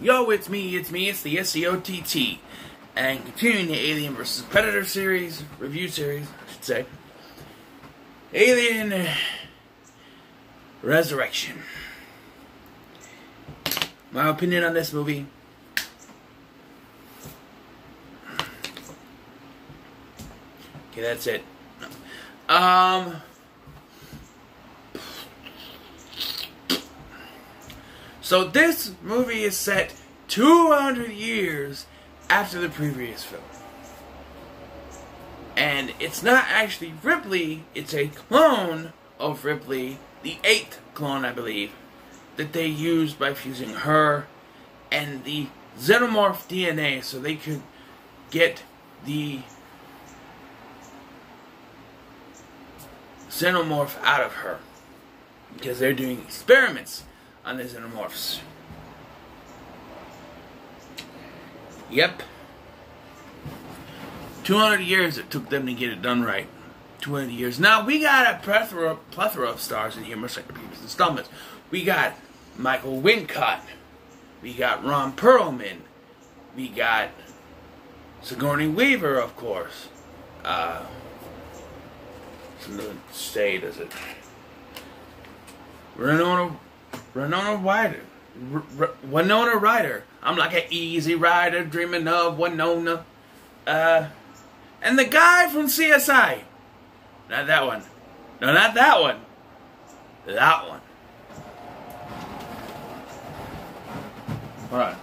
Yo, it's me, it's the SCOTT. And continuing the Alien vs. Predator series, review series, I should say. Alien Resurrection. My opinion on this movie. Okay, that's it. So this movie is set 200 years after the previous film. And it's not actually Ripley, it's a clone of Ripley, the 8th clone, I believe, that they used by fusing her and the xenomorph DNA so they could get the xenomorph out of her. Because they're doing experiments on the xenomorphs. Yep. 200 years it took them to get it done right. 200 years. Now, we got a plethora of stars in here, much like the previous installments. We got Michael Wincott. We got Ron Perlman. We got Sigourney Weaver, of course. Doesn't say, does it? Winona Ryder. I'm like an easy rider dreaming of Winona. And the guy from CSI. Not that one. No, not that one. That one. Hold on.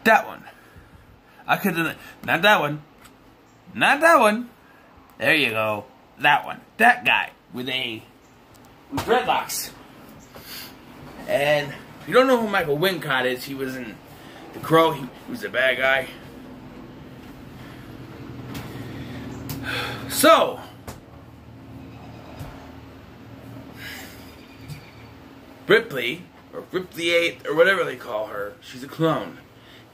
That one. I could have... Not that one. Not that one. There you go. That one. That guy. With dreadlocks. And if you don't know who Michael Wincott is, he was in The Crow. He was a bad guy. So... Ripley, or Ripley 8, or whatever they call her, she's a clone.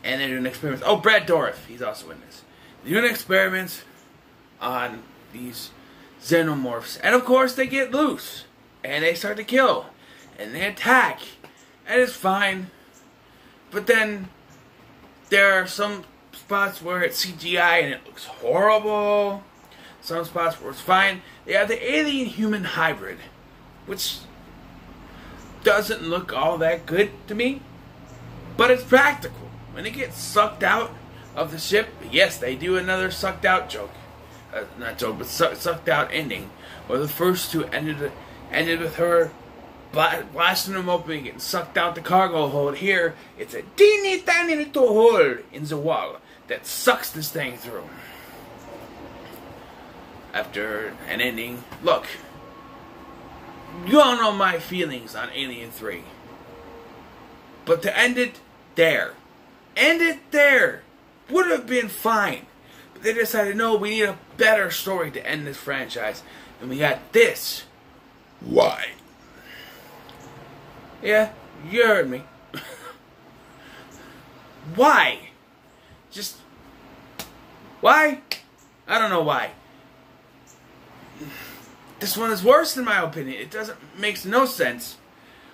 And they're doing experiments. Oh, Brad Dourif, he's also in this. They're doing experiments on these xenomorphs. And of course, they get loose. And they start to kill. And they attack. And it's fine. But then, there are some spots where it's CGI and it looks horrible. Some spots where it's fine. They have the alien-human hybrid. Which doesn't look all that good to me. But it's practical. When they get sucked out of the ship, yes, they do another sucked out joke. Not joke, but sucked out ending. Where the first two ended with her blasting them open and getting sucked out the cargo hold. Here, it's a teeny tiny little hole in the wall that sucks this thing through. After an ending, look, you all know my feelings on Alien 3. But to end it there. End it there. Would have been fine. But they decided, no, we need a better story to end this franchise. And we got this. Why? Yeah, you heard me. Why? Just... Why? I don't know why. This one is worse in my opinion. It makes no sense.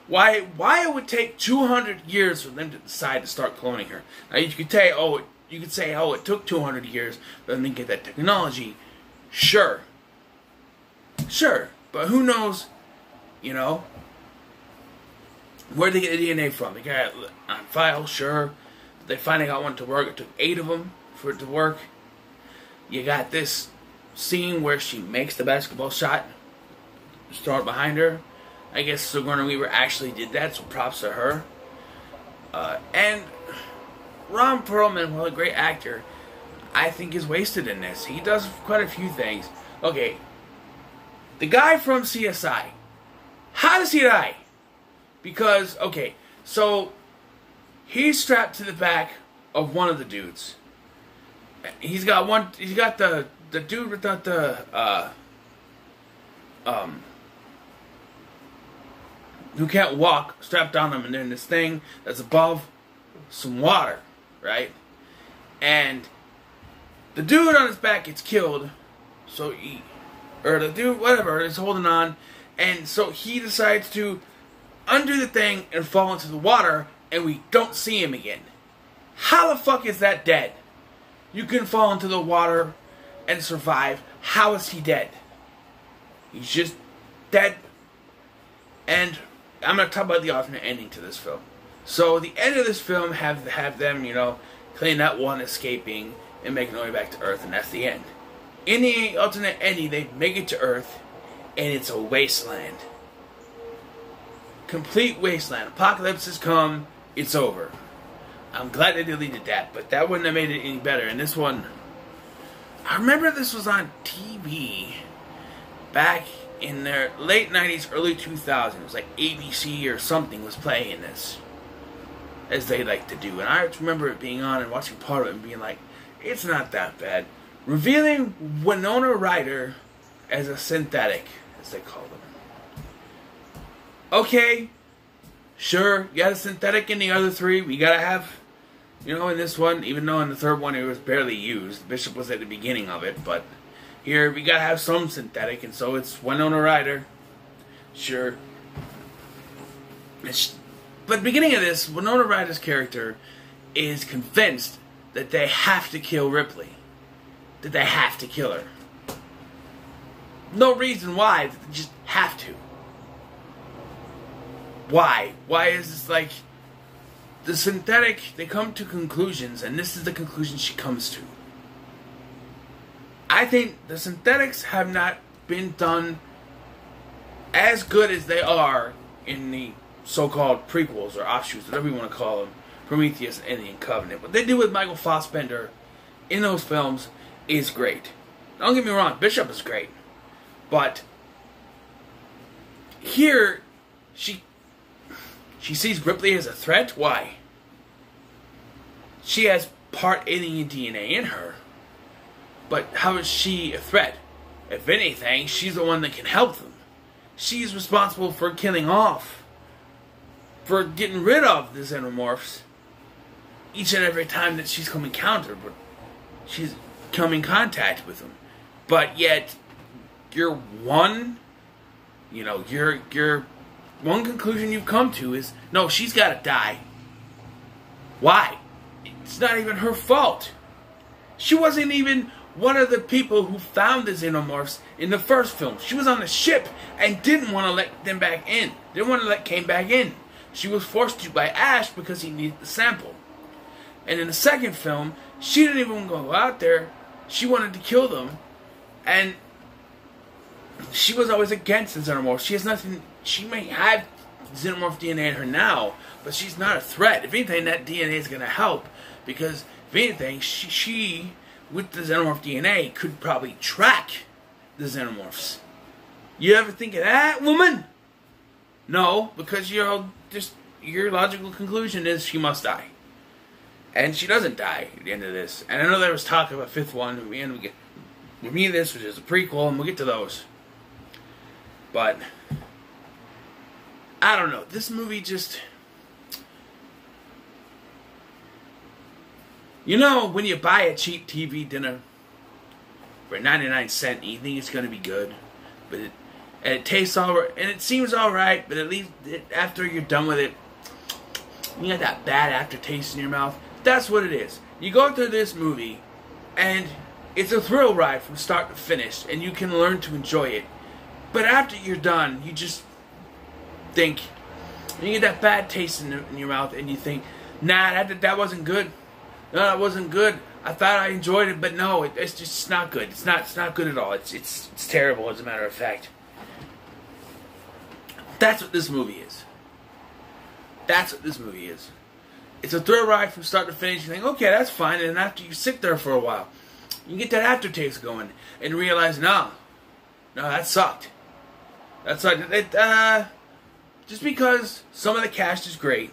Why it would take 200 years for them to decide to start cloning her. Now you could say, it took 200 years for them to get that technology. Sure. Sure. But who knows, you know, where'd they get the DNA from? They got it on file, sure. But they finally got one to work. It took 8 of them for it to work. You got this scene where she makes the basketball shot. Just throw it behind her. I guess Sigourney Weaver actually did that, so props to her. And Ron Perlman, while a great actor, I think is wasted in this. He does quite a few things. Okay, the guy from CSI, how does he die? Because, okay, so he's strapped to the back of one of the dudes. He's got the dude without the, who can't walk strapped on them, and they're in this thing that's above some water, right? And the dude on his back gets killed, so or the dude, whatever, is holding on, and so he decides to undo the thing and fall into the water, and we don't see him again. How the fuck is that dead? You can fall into the water and survive. How is he dead? He's just dead. And I'm going to talk about the alternate ending to this film. So the end of this film have them, killing that one, escaping, and making their way back to Earth, and that's the end. In the alternate ending, they make it to Earth, and it's a wasteland. Complete wasteland. Apocalypse has come. It's over. I'm glad they deleted that, but that wouldn't have made it any better. And this one, I remember this was on TV back in their late 90s, early 2000s. It was like ABC or something was playing this, as they like to do. And I remember it being on and watching part of it and being like, it's not that bad. Revealing Winona Ryder as a synthetic, as they call them. Okay, sure, you got a synthetic in the other three. We gotta have, in this one, even though in the third one it was barely used. Bishop was at the beginning of it, but here we gotta have some synthetic, and so it's Winona Ryder. Sure. But at the beginning of this, Winona Ryder's character is convinced that they have to kill Ripley. That they have to kill her. No reason why, they just have to. Why? Why is this like... The synthetic, they come to conclusions, and this is the conclusion she comes to. I think the synthetics have not been done as good as they are in the so-called prequels or offshoots, whatever you want to call them, Prometheus and Alien Covenant. What they do with Michael Fassbender in those films is great. Don't get me wrong, Bishop is great. But here, she sees Ripley as a threat. Why? She has part alien DNA in her. But how is she a threat? If anything, she's the one that can help them. She's responsible for killing off, for getting rid of the xenomorphs each and every time that she's come encounter, but she's come in contact with them. But yet, your one conclusion you've come to is, no, she's got to die. Why? It's not even her fault. She wasn't even one of the people who found the xenomorphs in the first film. She was on the ship and didn't want to let them back in. Didn't want to let Kane back in. She was forced to by Ash because he needed the sample. And in the second film, she didn't even go out there. She wanted to kill them. And she was always against the xenomorph. She has nothing. She may have xenomorph DNA in her now, but she's not a threat. If anything, that DNA is going to help, because if anything, she with the xenomorph DNA could probably track the xenomorphs. You ever think of that, woman? No, because your logical conclusion is she must die, and she doesn't die at the end of this. And I know there was talk of a fifth one. And we get this, which is a prequel, and we'll get to those. But I don't know. This movie just... when you buy a cheap TV dinner for 99 cents, you think it's going to be good, but it tastes alright, and it seems alright, but at least after you're done with it, you got that bad aftertaste in your mouth. That's what it is. You go through this movie, and it's a thrill ride from start to finish, and you can learn to enjoy it. But after you're done, you just think, you get that bad taste in your mouth, and you think, nah, that wasn't good. No, that wasn't good. I thought I enjoyed it, but no, it's just not good. It's not good at all. It's terrible, as a matter of fact. That's what this movie is. That's what this movie is. It's a thrill ride from start to finish. You think, okay, that's fine, and then after you sit there for a while, you get that aftertaste going, and realize, no, that sucked. That sucked. Just because some of the cast is great,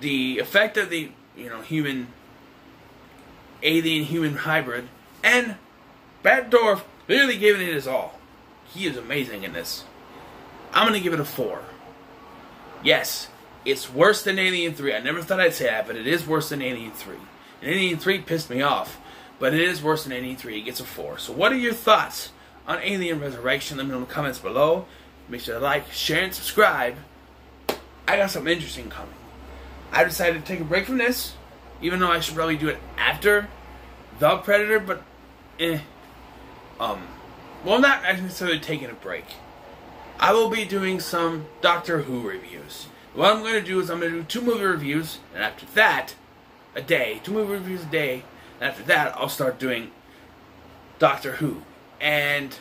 the effect of the alien-human hybrid, and Brad Dourif clearly giving it his all. He is amazing in this. I'm going to give it a 4. Yes, it's worse than Alien 3. I never thought I'd say that, but it is worse than Alien 3. And Alien 3 pissed me off. but it is worse than Alien 3. It gets a 4. So what are your thoughts on Alien Resurrection? Let me know in the comments below. Make sure to like, share, and subscribe. I got something interesting coming. I decided to take a break from this, even though I should probably do it after The Predator, but well, not necessarily taking a break. I will be doing some Doctor Who reviews. What I'm going to do is I'm going to do 2 movie reviews, and after that, a day. 2 movie reviews a day, and after that, I'll start doing Doctor Who. And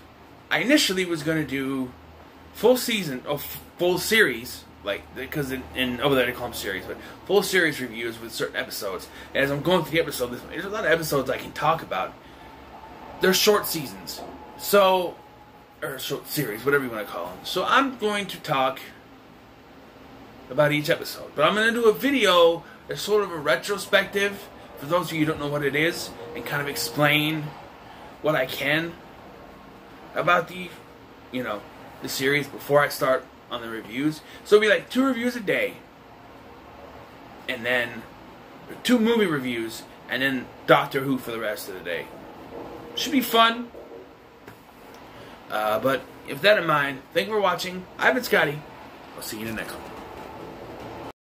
I initially was going to do full season, or full series, like, because in over there they call them series, but full series reviews with certain episodes. And as I'm going through the episode, there's a lot of episodes I can talk about. They're short seasons, so, or short series, whatever you want to call them. So I'm going to talk about each episode, but I'm going to do a video that's sort of a retrospective for those of you who don't know what it is, and kind of explain what I can about the series before I start on the reviews. So it'll be like 2 reviews a day, and then 2 movie reviews, and then Doctor Who for the rest of the day. Should be fun. But with that in mind, thank you for watching. I've been Scotty. I'll see you in the next one.